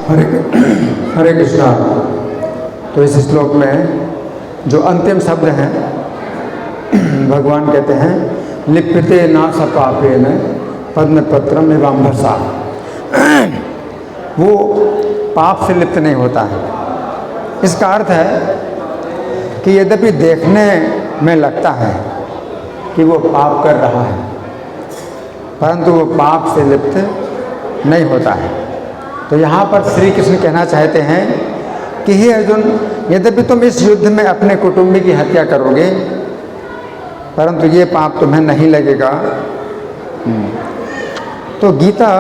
हरे हरे कृष्णा। तो इस श्लोक में जो अंतिम शब्द हैं, भगवान कहते हैं लिप्यते नाश पापेन पद्मपत्रम एवाम्भसा। वो पाप से लिप्त नहीं होता है। इसका अर्थ है कि यद्यपि देखने में लगता है कि वो पाप कर रहा है, परंतु वो पाप से लिप्त नहीं होता है। तो यहाँ पर श्री कृष्ण कहना चाहते हैं कि हे अर्जुन, यद्यपि तुम इस युद्ध में अपने कुटुंबी की हत्या करोगे, परंतु ये पाप तुम्हें नहीं लगेगा। तो गीता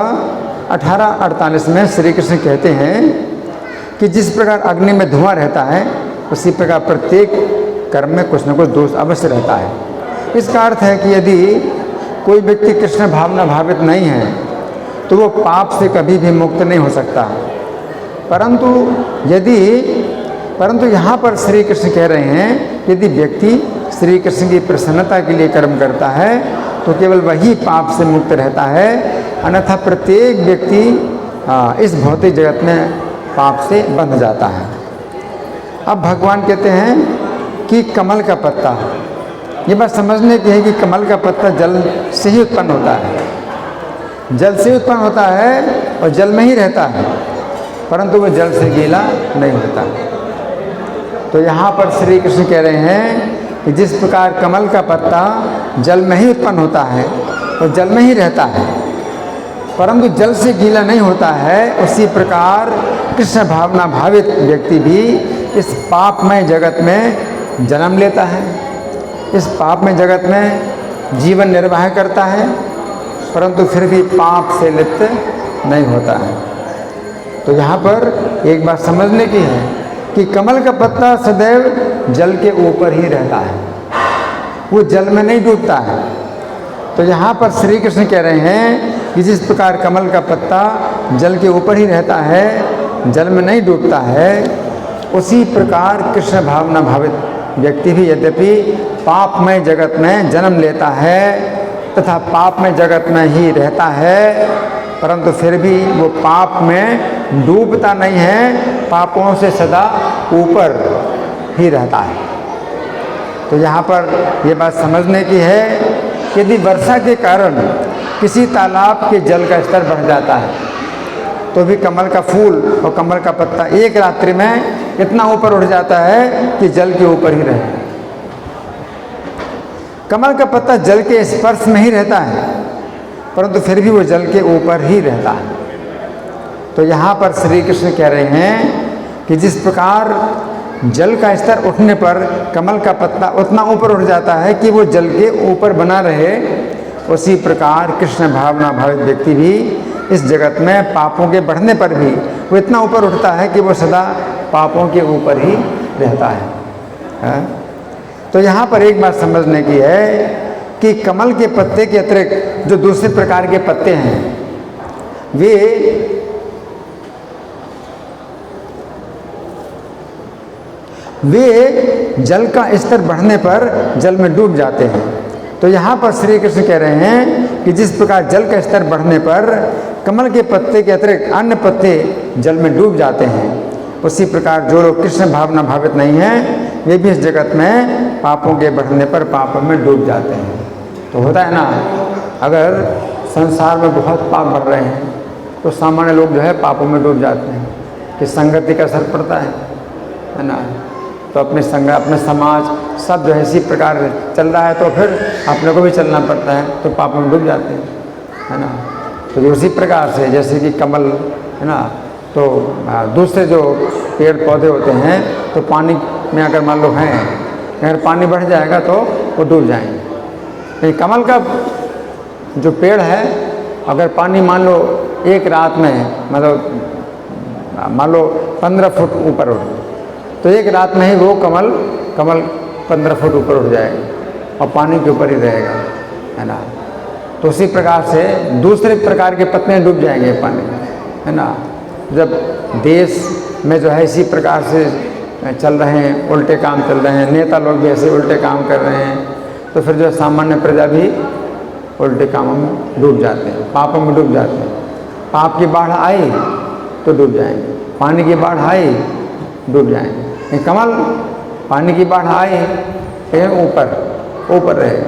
18:48 में श्री कृष्ण कहते हैं कि जिस प्रकार अग्नि में धुआं रहता है, उसी प्रकार प्रत्येक कर्म में कुछ न कुछ दोष अवश्य रहता है। इसका अर्थ है कि यदि कोई व्यक्ति कृष्ण भावना भावित नहीं है तो वो पाप से कभी भी मुक्त नहीं हो सकता। परंतु यहाँ पर श्री कृष्ण कह रहे हैं यदि व्यक्ति श्री कृष्ण की प्रसन्नता के लिए कर्म करता है तो केवल वही पाप से मुक्त रहता है, अन्यथा प्रत्येक व्यक्ति इस भौतिक जगत में पाप से बंध जाता है। अब भगवान कहते हैं कि कमल का पत्ता, ये बात समझने की है कि कमल का पत्ता जल से ही उत्पन्न होता है, जल से उत्पन्न होता है और जल में ही रहता है, परंतु वह जल से गीला नहीं होता। तो यहाँ पर श्री कृष्ण कह रहे हैं कि जिस प्रकार कमल का पत्ता जल में ही उत्पन्न होता है और जल में ही रहता है, परंतु जल से गीला नहीं होता है, उसी प्रकार कृष्ण भावना भावित व्यक्ति भी इस पापमय जगत में जन्म लेता है, इस पापमय जगत में जीवन निर्वाह करता है, परंतु फिर भी पाप से लिप्त नहीं होता है। तो यहाँ पर एक बात समझने की है कि कमल का पत्ता सदैव जल के ऊपर ही रहता है, वो जल में नहीं डूबता है। तो यहाँ पर श्री कृष्ण कह रहे हैं कि जिस प्रकार कमल का पत्ता जल के ऊपर ही रहता है, जल में नहीं डूबता है, उसी प्रकार कृष्ण भावना भावित व्यक्ति भी यद्यपि पापमय जगत में जन्म लेता है तथा पाप में जगत में ही रहता है, परंतु फिर भी वो पाप में डूबता नहीं है, पापों से सदा ऊपर ही रहता है। तो यहाँ पर ये बात समझने की है कि यदि वर्षा के कारण किसी तालाब के जल का स्तर बढ़ जाता है तो भी कमल का फूल और कमल का पत्ता एक रात्रि में इतना ऊपर उठ जाता है कि जल के ऊपर ही रहे। कमल का पत्ता जल के स्पर्श में ही रहता है, परंतु फिर भी वो जल के ऊपर ही रहता है। तो यहाँ पर श्री कृष्ण कह रहे हैं कि जिस प्रकार जल का स्तर उठने पर कमल का पत्ता उतना ऊपर उठ जाता है कि वो जल के ऊपर बना रहे, उसी प्रकार कृष्ण भावना भावित व्यक्ति भी इस जगत में पापों के बढ़ने पर भी वो इतना ऊपर उठता है कि वो सदा पापों के ऊपर ही रहता है। तो यहाँ पर एक बात समझने की है कि कमल के पत्ते के अतिरिक्त जो दूसरे प्रकार के पत्ते हैं वे जल का स्तर बढ़ने पर जल में डूब जाते हैं। तो यहाँ पर श्री कृष्ण कह रहे हैं कि जिस प्रकार जल का स्तर बढ़ने पर कमल के पत्ते के अतिरिक्त अन्य पत्ते जल में डूब जाते हैं, उसी प्रकार जो लोग कृष्ण भावना भावित नहीं हैं वे भी इस जगत में पापों के बढ़ने पर पापों में डूब जाते हैं। तो होता है ना, अगर संसार में बहुत पाप बढ़ रहे हैं तो सामान्य लोग जो है पापों में डूब जाते हैं कि संगति का असर पड़ता है ना। तो अपने समाज सब जो है इसी प्रकार चल रहा है तो फिर अपने को भी चलना पड़ता है, तो पापों में डूब जाते हैं, है ना। तो उसी प्रकार से जैसे कि कमल है ना, तो दूसरे जो पेड़ पौधे होते हैं तो पानी में अगर मान लो हैं, अगर पानी बढ़ जाएगा तो वो डूब जाएंगे। लेकिन कमल का जो पेड़ है, अगर पानी मान लो एक रात में मतलब मान लो 15 फुट ऊपर उठ, तो एक रात में ही वो कमल 15 फुट ऊपर उठ जाएगा और पानी के ऊपर ही रहेगा, है ना। तो उसी प्रकार से दूसरे प्रकार के पत्ते डूब जाएंगे पानी में, है ना। जब देश में जो है इसी प्रकार से चल रहे हैं, उल्टे काम चल रहे हैं, नेता लोग भी ऐसे उल्टे काम कर रहे हैं, तो फिर जो सामान्य प्रजा भी उल्टे कामों में डूब जाते हैं, पापों में डूब जाते हैं। पाप की बाढ़ आई तो डूब जाएंगे। पानी की बाढ़ आई, डूब जाएंगे। ये कमल पानी की बाढ़ आई, ये ऊपर रहेगा,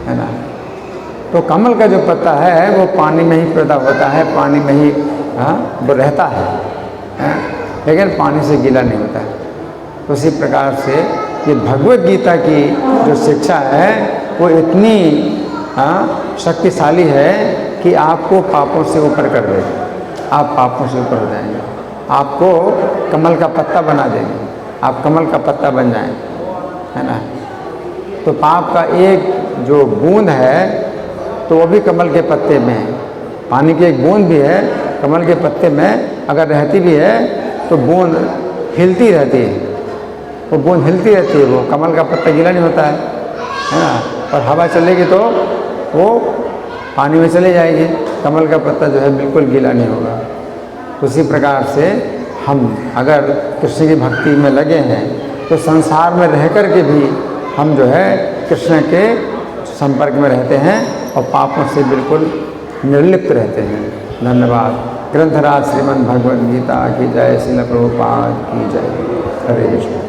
है ना। तो कमल का जो पत्ता है वो पानी में ही पैदा होता है, पानी में ही वो रहता है, लेकिन पानी से गीला नहीं होता है। तो उसी प्रकार से ये भगवत गीता की जो शिक्षा है वो इतनी शक्तिशाली है कि आपको पापों से ऊपर कर देगी। आप पापों से ऊपर हो जाएंगे, आपको कमल का पत्ता बना देंगे, आप कमल का पत्ता बन जाएंगे, है ना। तो पाप का एक जो बूंद है तो वो भी कमल के पत्ते में है। पानी की एक बूंद भी है कमल के पत्ते में, अगर रहती भी है तो बूंद हिलती रहती है, वो बूंद हिलती रहती है, वो कमल का पत्ता गीला नहीं होता है ना। और हवा चलेगी तो वो पानी में चली जाएगी, कमल का पत्ता जो है बिल्कुल गीला नहीं होगा। उसी प्रकार से हम अगर कृष्ण की भक्ति में लगे हैं तो संसार में रह कर के भी हम जो है कृष्ण के संपर्क में रहते हैं और पापों से बिल्कुल निर्लिप्त रहते हैं। धन्यवाद। ग्रंथराज श्रीमद् भगवद गीता की जय, श्रील प्रभुपाद की जय। हरे कृष्ण।